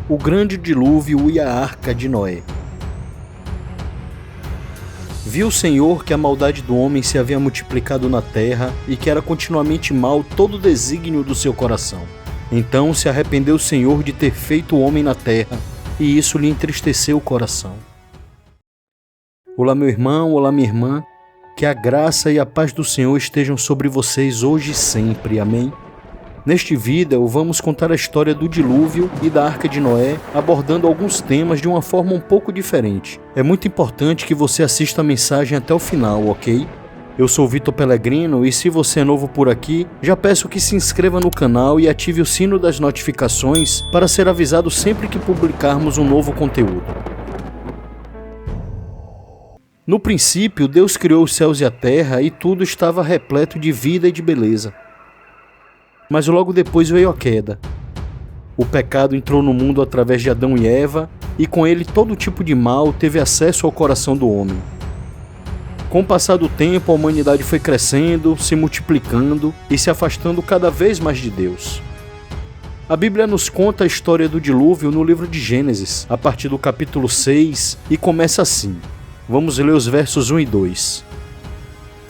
o grande dilúvio e a arca de Noé. Viu o Senhor que a maldade do homem se havia multiplicado na terra e que era continuamente mau todo o desígnio do seu coração. Então se arrependeu o Senhor de ter feito o homem na terra, e isso lhe entristeceu o coração. Olá, meu irmão, olá, minha irmã, que a graça e a paz do Senhor estejam sobre vocês hoje e sempre, amém? Neste vídeo, vamos contar a história do dilúvio e da arca de Noé, abordando alguns temas de uma forma um pouco diferente. É muito importante que você assista a mensagem até o final, ok? Eu sou Vitor Pellegrino e se você é novo por aqui, já peço que se inscreva no canal e ative o sino das notificações para ser avisado sempre que publicarmos um novo conteúdo. No princípio, Deus criou os céus e a terra e tudo estava repleto de vida e de beleza. Mas logo depois veio a queda. O pecado entrou no mundo através de Adão e Eva, e com ele todo tipo de mal teve acesso ao coração do homem. Com o passar do tempo, a humanidade foi crescendo, se multiplicando e se afastando cada vez mais de Deus. A Bíblia nos conta a história do dilúvio no livro de Gênesis, a partir do capítulo 6, e começa assim. Vamos ler os versos 1 e 2.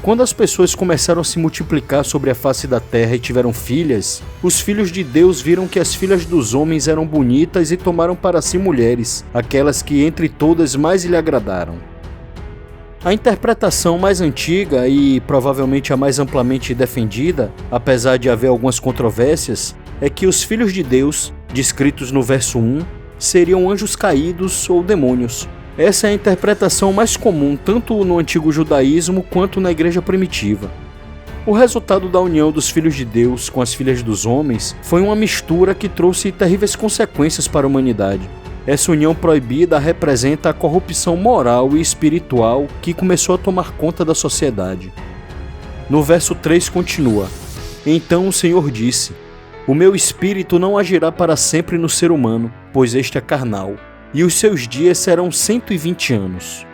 Quando as pessoas começaram a se multiplicar sobre a face da terra e tiveram filhas, os filhos de Deus viram que as filhas dos homens eram bonitas e tomaram para si mulheres, aquelas que entre todas mais lhe agradaram. A interpretação mais antiga e provavelmente a mais amplamente defendida, apesar de haver algumas controvérsias, é que os filhos de Deus, descritos no verso 1, seriam anjos caídos ou demônios. Essa é a interpretação mais comum tanto no antigo judaísmo quanto na igreja primitiva. O resultado da união dos filhos de Deus com as filhas dos homens foi uma mistura que trouxe terríveis consequências para a humanidade. Essa união proibida representa a corrupção moral e espiritual que começou a tomar conta da sociedade. No verso 3 continua: Então o Senhor disse: O meu espírito não agirá para sempre no ser humano, pois este é carnal, e os seus dias serão 120 anos.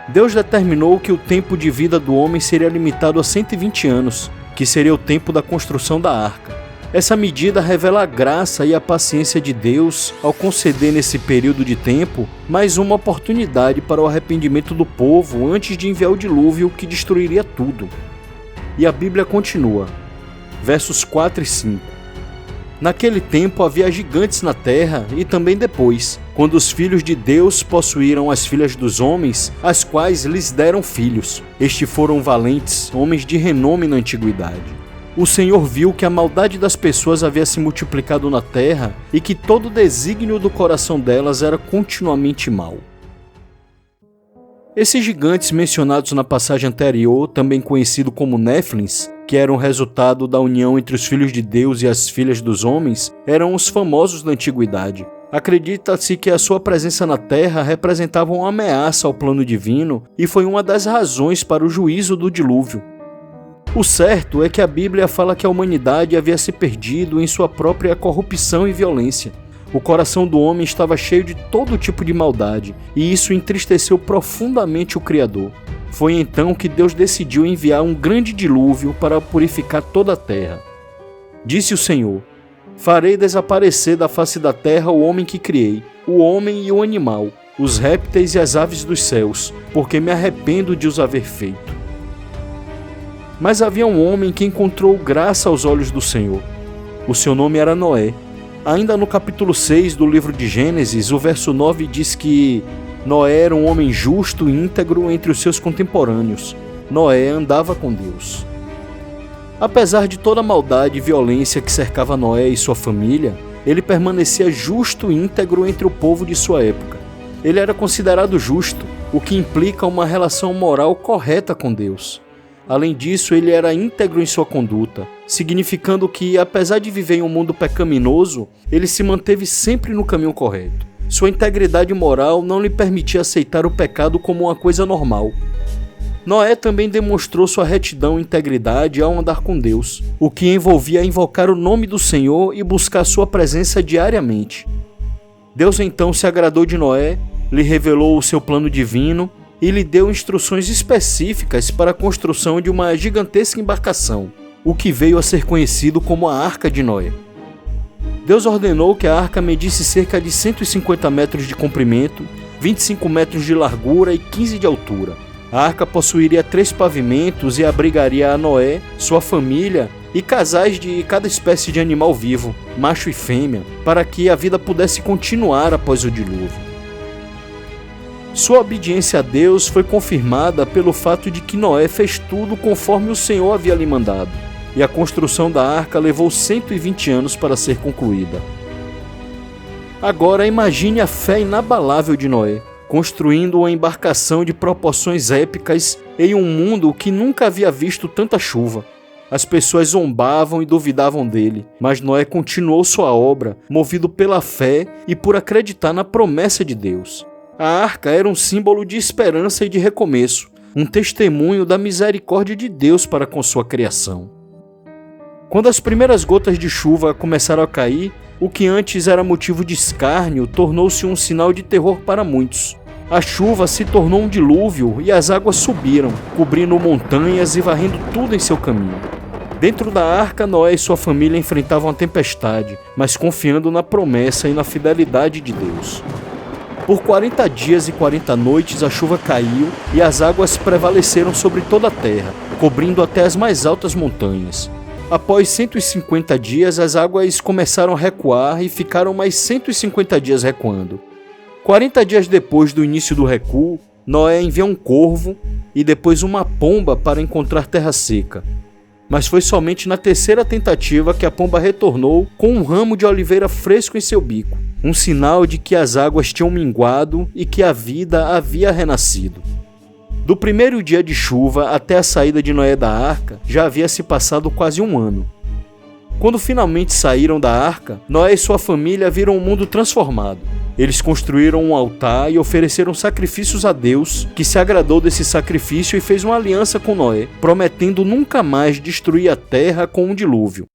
Deus determinou que o tempo de vida do homem seria limitado a 120 anos, que seria o tempo da construção da arca. Essa medida revela a graça e a paciência de Deus ao conceder nesse período de tempo mais uma oportunidade para o arrependimento do povo antes de enviar o dilúvio que destruiria tudo. E a Bíblia continua, versos 4 e 5. Naquele tempo havia gigantes na terra e também depois, quando os filhos de Deus possuíram as filhas dos homens, as quais lhes deram filhos. Estes foram valentes, homens de renome na antiguidade. O Senhor viu que a maldade das pessoas havia se multiplicado na terra e que todo o desígnio do coração delas era continuamente mau. Esses gigantes mencionados na passagem anterior, também conhecido como Néfilins, que eram resultado da união entre os filhos de Deus e as filhas dos homens, eram os famosos da antiguidade. Acredita-se que a sua presença na terra representava uma ameaça ao plano divino e foi uma das razões para o juízo do dilúvio. O certo é que a Bíblia fala que a humanidade havia se perdido em sua própria corrupção e violência. O coração do homem estava cheio de todo tipo de maldade, e isso entristeceu profundamente o Criador. Foi então que Deus decidiu enviar um grande dilúvio para purificar toda a terra. Disse o Senhor: Farei desaparecer da face da terra o homem que criei, o homem e o animal, os répteis e as aves dos céus, porque me arrependo de os haver feito. Mas havia um homem que encontrou graça aos olhos do Senhor. O seu nome era Noé. Ainda no capítulo 6 do livro de Gênesis, o verso 9 diz que Noé era um homem justo e íntegro entre os seus contemporâneos. Noé andava com Deus. Apesar de toda a maldade e violência que cercava Noé e sua família, ele permanecia justo e íntegro entre o povo de sua época. Ele era considerado justo, o que implica uma relação moral correta com Deus. Além disso, ele era íntegro em sua conduta, significando que, apesar de viver em um mundo pecaminoso, ele se manteve sempre no caminho correto. Sua integridade moral não lhe permitia aceitar o pecado como uma coisa normal. Noé também demonstrou sua retidão e integridade ao andar com Deus, o que envolvia invocar o nome do Senhor e buscar sua presença diariamente. Deus então se agradou de Noé, lhe revelou o seu plano divino e lhe deu instruções específicas para a construção de uma gigantesca embarcação, o que veio a ser conhecido como a Arca de Noé. Deus ordenou que a arca medisse cerca de 150 metros de comprimento, 25 metros de largura e 15 de altura. A arca possuiria 3 pavimentos e abrigaria a Noé, sua família e casais de cada espécie de animal vivo, macho e fêmea, para que a vida pudesse continuar após o dilúvio. Sua obediência a Deus foi confirmada pelo fato de que Noé fez tudo conforme o Senhor havia lhe mandado, e a construção da arca levou 120 anos para ser concluída. Agora imagine a fé inabalável de Noé, construindo uma embarcação de proporções épicas em um mundo que nunca havia visto tanta chuva. As pessoas zombavam e duvidavam dele, mas Noé continuou sua obra, movido pela fé e por acreditar na promessa de Deus. A arca era um símbolo de esperança e de recomeço, um testemunho da misericórdia de Deus para com sua criação. Quando as primeiras gotas de chuva começaram a cair, o que antes era motivo de escárnio tornou-se um sinal de terror para muitos. A chuva se tornou um dilúvio e as águas subiram, cobrindo montanhas e varrendo tudo em seu caminho. Dentro da arca, Noé e sua família enfrentavam a tempestade, mas confiando na promessa e na fidelidade de Deus. Por 40 dias e 40 noites a chuva caiu e as águas prevaleceram sobre toda a terra, cobrindo até as mais altas montanhas. Após 150 dias, as águas começaram a recuar e ficaram mais 150 dias recuando. 40 dias depois do início do recuo, Noé enviou um corvo e depois uma pomba para encontrar terra seca. Mas foi somente na terceira tentativa que a pomba retornou com um ramo de oliveira fresco em seu bico, um sinal de que as águas tinham minguado e que a vida havia renascido. Do primeiro dia de chuva até a saída de Noé da arca, já havia se passado quase um ano. Quando finalmente saíram da arca, Noé e sua família viram um mundo transformado. Eles construíram um altar e ofereceram sacrifícios a Deus, que se agradou desse sacrifício e fez uma aliança com Noé, prometendo nunca mais destruir a terra com um dilúvio.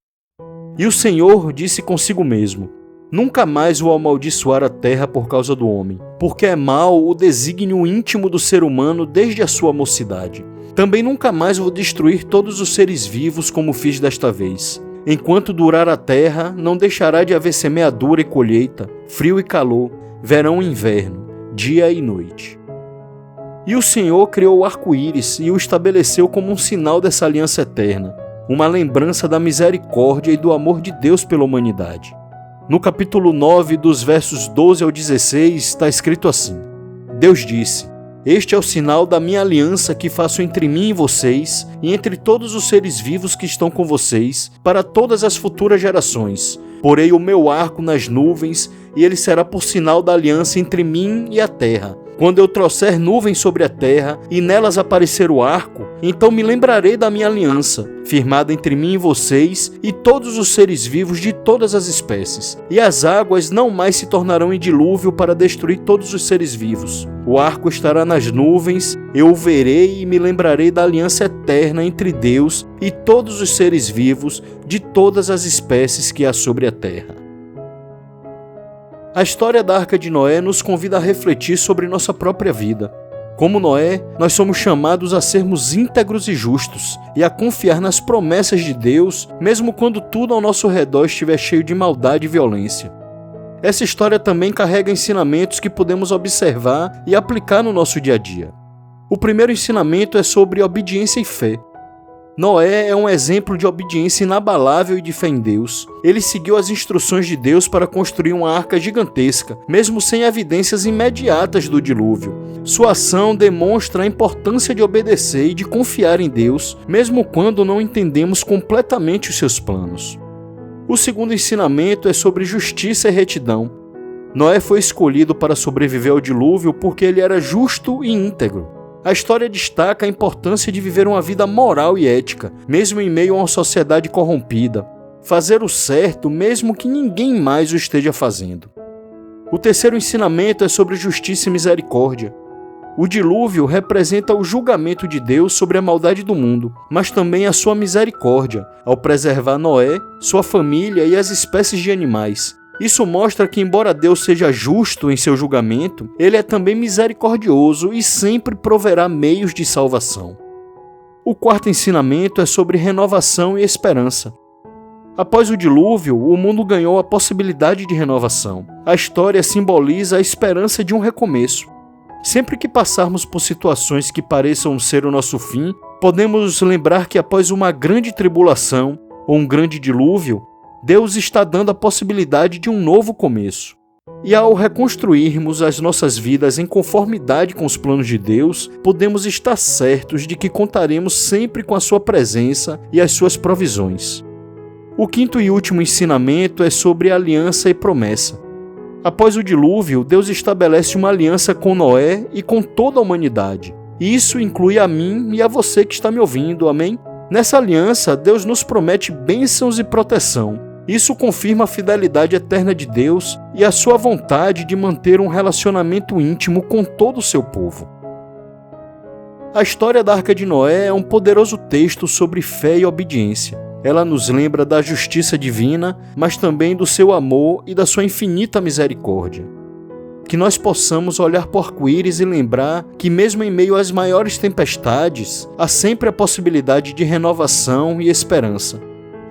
E o Senhor disse consigo mesmo: nunca mais vou amaldiçoar a terra por causa do homem, porque é mau o desígnio íntimo do ser humano desde a sua mocidade. Também nunca mais vou destruir todos os seres vivos como fiz desta vez. Enquanto durar a terra, não deixará de haver semeadura e colheita, frio e calor, verão e inverno, dia e noite. E o Senhor criou o arco-íris e o estabeleceu como um sinal dessa aliança eterna, uma lembrança da misericórdia e do amor de Deus pela humanidade. No capítulo 9, dos versos 12 ao 16, está escrito assim: Deus disse: este é o sinal da minha aliança que faço entre mim e vocês, e entre todos os seres vivos que estão com vocês, para todas as futuras gerações. Porei o meu arco nas nuvens, e ele será por sinal da aliança entre mim e a terra. Quando eu trouxer nuvens sobre a terra, e nelas aparecer o arco, então me lembrarei da minha aliança, firmada entre mim e vocês, e todos os seres vivos de todas as espécies. E as águas não mais se tornarão em dilúvio para destruir todos os seres vivos. O arco estará nas nuvens, eu o verei e me lembrarei da aliança eterna entre Deus e todos os seres vivos de todas as espécies que há sobre a terra. A história da Arca de Noé nos convida a refletir sobre nossa própria vida. Como Noé, nós somos chamados a sermos íntegros e justos e a confiar nas promessas de Deus, mesmo quando tudo ao nosso redor estiver cheio de maldade e violência. Essa história também carrega ensinamentos que podemos observar e aplicar no nosso dia a dia. O primeiro ensinamento é sobre obediência e fé. Noé é um exemplo de obediência inabalável e de fé em Deus. Ele seguiu as instruções de Deus para construir uma arca gigantesca, mesmo sem evidências imediatas do dilúvio. Sua ação demonstra a importância de obedecer e de confiar em Deus, mesmo quando não entendemos completamente os seus planos. O segundo ensinamento é sobre justiça e retidão. Noé foi escolhido para sobreviver ao dilúvio porque ele era justo e íntegro. A história destaca a importância de viver uma vida moral e ética, mesmo em meio a uma sociedade corrompida. Fazer o certo, mesmo que ninguém mais o esteja fazendo. O terceiro ensinamento é sobre justiça e misericórdia. O dilúvio representa o julgamento de Deus sobre a maldade do mundo, mas também a sua misericórdia, ao preservar Noé, sua família e as espécies de animais. Isso mostra que, embora Deus seja justo em seu julgamento, ele é também misericordioso e sempre proverá meios de salvação. O quarto ensinamento é sobre renovação e esperança. Após o dilúvio, o mundo ganhou a possibilidade de renovação. A história simboliza a esperança de um recomeço. Sempre que passarmos por situações que pareçam ser o nosso fim, podemos lembrar que após uma grande tribulação ou um grande dilúvio, Deus está dando a possibilidade de um novo começo. E ao reconstruirmos as nossas vidas em conformidade com os planos de Deus, podemos estar certos de que contaremos sempre com a sua presença e as suas provisões. O quinto e último ensinamento é sobre aliança e promessa. Após o dilúvio, Deus estabelece uma aliança com Noé e com toda a humanidade. Isso inclui a mim e a você que está me ouvindo, amém? Nessa aliança, Deus nos promete bênçãos e proteção. Isso confirma a fidelidade eterna de Deus e a sua vontade de manter um relacionamento íntimo com todo o seu povo. A história da Arca de Noé é um poderoso texto sobre fé e obediência. Ela nos lembra da justiça divina, mas também do seu amor e da sua infinita misericórdia. Que nós possamos olhar para o arco-íris e lembrar que mesmo em meio às maiores tempestades, há sempre a possibilidade de renovação e esperança.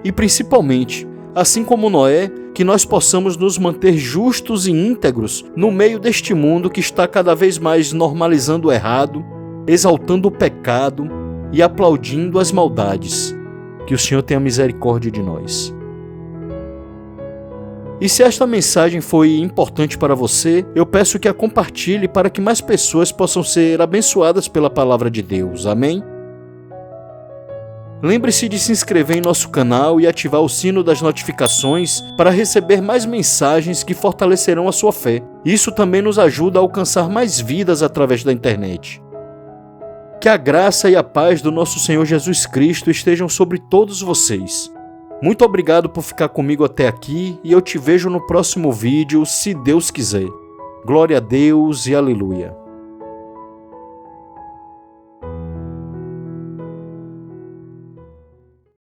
E principalmente, assim como Noé, que nós possamos nos manter justos e íntegros no meio deste mundo que está cada vez mais normalizando o errado, exaltando o pecado e aplaudindo as maldades. Que o Senhor tenha misericórdia de nós. E se esta mensagem foi importante para você, eu peço que a compartilhe para que mais pessoas possam ser abençoadas pela palavra de Deus. Amém? Lembre-se de se inscrever em nosso canal e ativar o sino das notificações para receber mais mensagens que fortalecerão a sua fé. Isso também nos ajuda a alcançar mais vidas através da internet. Que a graça e a paz do nosso Senhor Jesus Cristo estejam sobre todos vocês. Muito obrigado por ficar comigo até aqui e eu te vejo no próximo vídeo, se Deus quiser. Glória a Deus e aleluia.